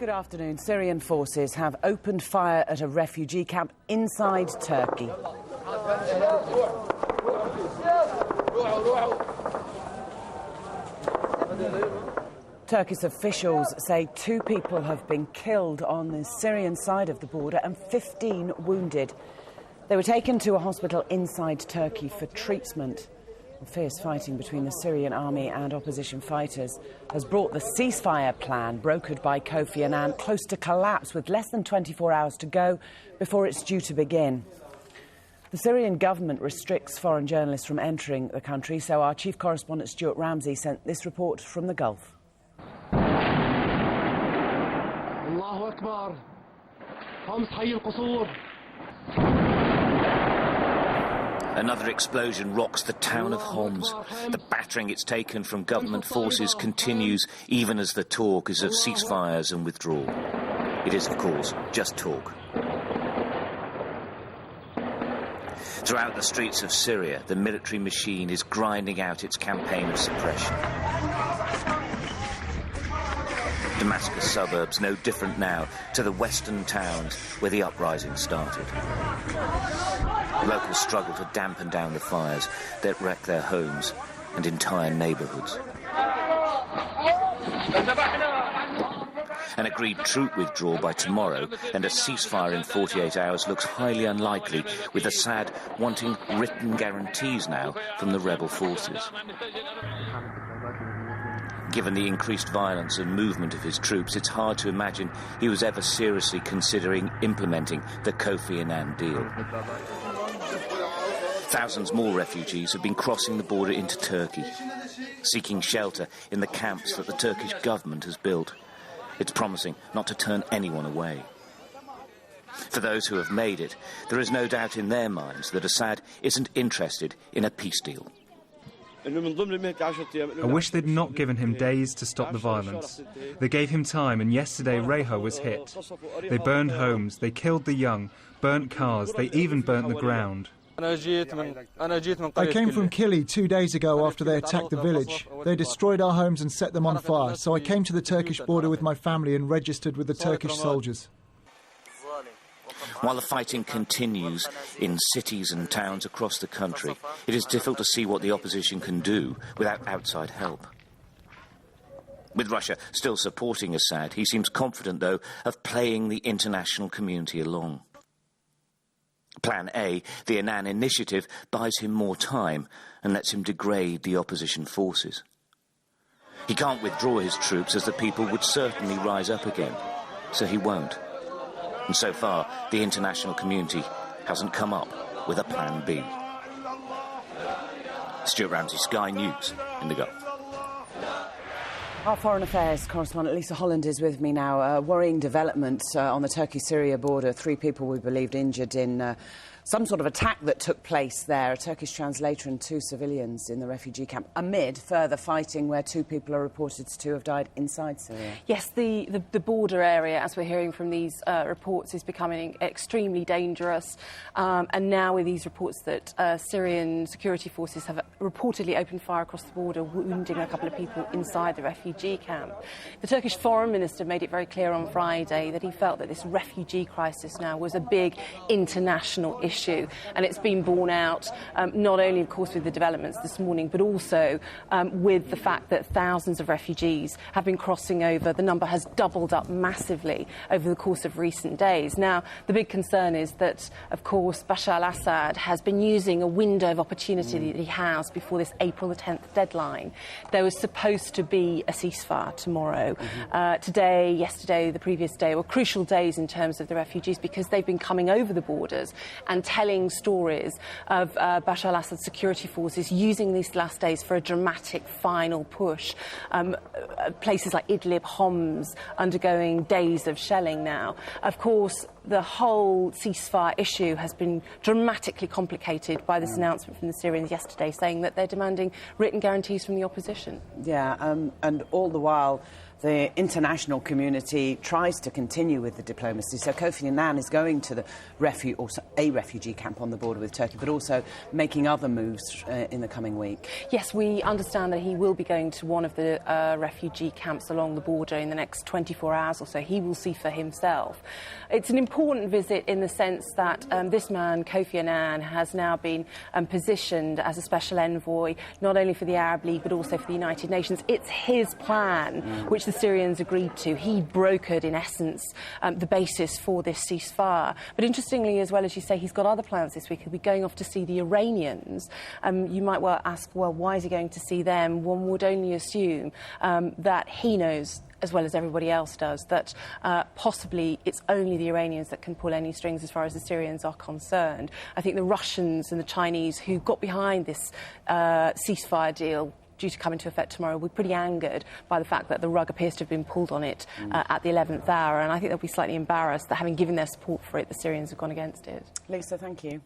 Good afternoon. Syrian forces have opened fire at a refugee camp inside Turkey. Turkish officials say 2 people have been killed on the Syrian side of the border and 15 wounded. They were taken to a hospital inside Turkey for treatment. Fierce fighting between the Syrian army and opposition fighters has brought the ceasefire plan brokered by Kofi Annan close to collapse, with less than 24 hours to go before it's due to begin. The Syrian government restricts foreign journalists from entering the country, so our chief correspondent Stuart Ramsey sent this report from the Gulf. Allahu Akbar. Another explosion rocks the town of Homs. The battering it's taken from government forces continues even as the talk is of ceasefires and withdrawal. It is, of course, just talk. Throughout the streets of Syria, the military machine is grinding out its campaign of suppression. Damascus suburbs no different now to the western towns where the uprising started. Locals struggle to dampen down the fires that wreck their homes and entire neighbourhoods. An agreed troop withdrawal by tomorrow and a ceasefire in 48 hours looks highly unlikely, with Assad wanting written guarantees now from the rebel forces. Given the increased violence and movement of his troops, it's hard to imagine he was ever seriously considering implementing the Kofi Annan deal. Thousands more refugees have been crossing the border into Turkey, seeking shelter in the camps that the Turkish government has built. It's promising not to turn anyone away. For those who have made it, there is no doubt in their minds that Assad isn't interested in a peace deal. I wish they'd not given him days to stop the violence. They gave him time, and yesterday Reha was hit. They burned homes, they killed the young, burnt cars, they even burnt the ground. I came from Kili 2 days ago after they attacked the village. They destroyed our homes and set them on fire, so I came to the Turkish border with my family and registered with the Turkish soldiers. While the fighting continues in cities and towns across the country, it is difficult to see what the opposition can do without outside help. With Russia still supporting Assad, he seems confident, though, of playing the international community along. Plan A, the Annan initiative, buys him more time and lets him degrade the opposition forces. He can't withdraw his troops, as the people would certainly rise up again, so he won't. And so far, the international community hasn't come up with a plan B. Stuart Ramsey, Sky News, in the Gulf. Our Foreign Affairs correspondent Lisa Holland is with me now. A worrying development on the Turkey-Syria border. 3 people we believed injured in some sort of attack that took place there. A Turkish translator and 2 civilians in the refugee camp, amid further fighting where 2 people are reported to have died inside Syria. Yes, the border area, as we're hearing from these reports, is becoming extremely dangerous. And now with these reports that Syrian security forces have reportedly opened fire across the border, wounding a couple of people inside the refugee camp. The Turkish foreign minister made it very clear on Friday that he felt that this refugee crisis now was a big international issue. And it's been borne out not only, of course, with the developments this morning, but also with the fact that thousands of refugees have been crossing over. The number has doubled up massively over the course of recent days. Now, the big concern is that, of course, Bashar al-Assad has been using a window of opportunity that he has before this April the 10th deadline. There was supposed to be a ceasefire tomorrow. Today, yesterday, the previous day were crucial days in terms of the refugees, because they've been coming over the borders and telling stories of Bashar al-Assad's security forces using these last days for a dramatic final push. Places like Idlib, Homs, undergoing days of shelling now. Of course, the whole ceasefire issue has been dramatically complicated by this announcement from the Syrians yesterday, saying that they're demanding written guarantees from the opposition. Yeah, and all the while, the international community tries to continue with the diplomacy. So Kofi Annan is going to the a refugee camp on the border with Turkey, but also making other moves in the coming week. Yes, we understand that he will be going to one of the refugee camps along the border in the next 24 hours or so. He will see for himself. It's an important visit in the sense that this man, Kofi Annan, has now been positioned as a special envoy, not only for the Arab League, but also for the United Nations. It's his plan, which the Syrians agreed to. He brokered, in essence, the basis for this ceasefire. But interestingly, as well as you say, he's got other plans this week. He'll be going off to see the Iranians. You might well ask, well, why is he going to see them? One would only assume that he knows, as well as everybody else does, that possibly it's only the Iranians that can pull any strings as far as the Syrians are concerned. I think the Russians and the Chinese, who got behind this ceasefire deal due to come into effect tomorrow, will be pretty angered by the fact that the rug appears to have been pulled on it at the 11th hour, and I think they'll be slightly embarrassed that, having given their support for it, the Syrians have gone against it. Lisa, thank you.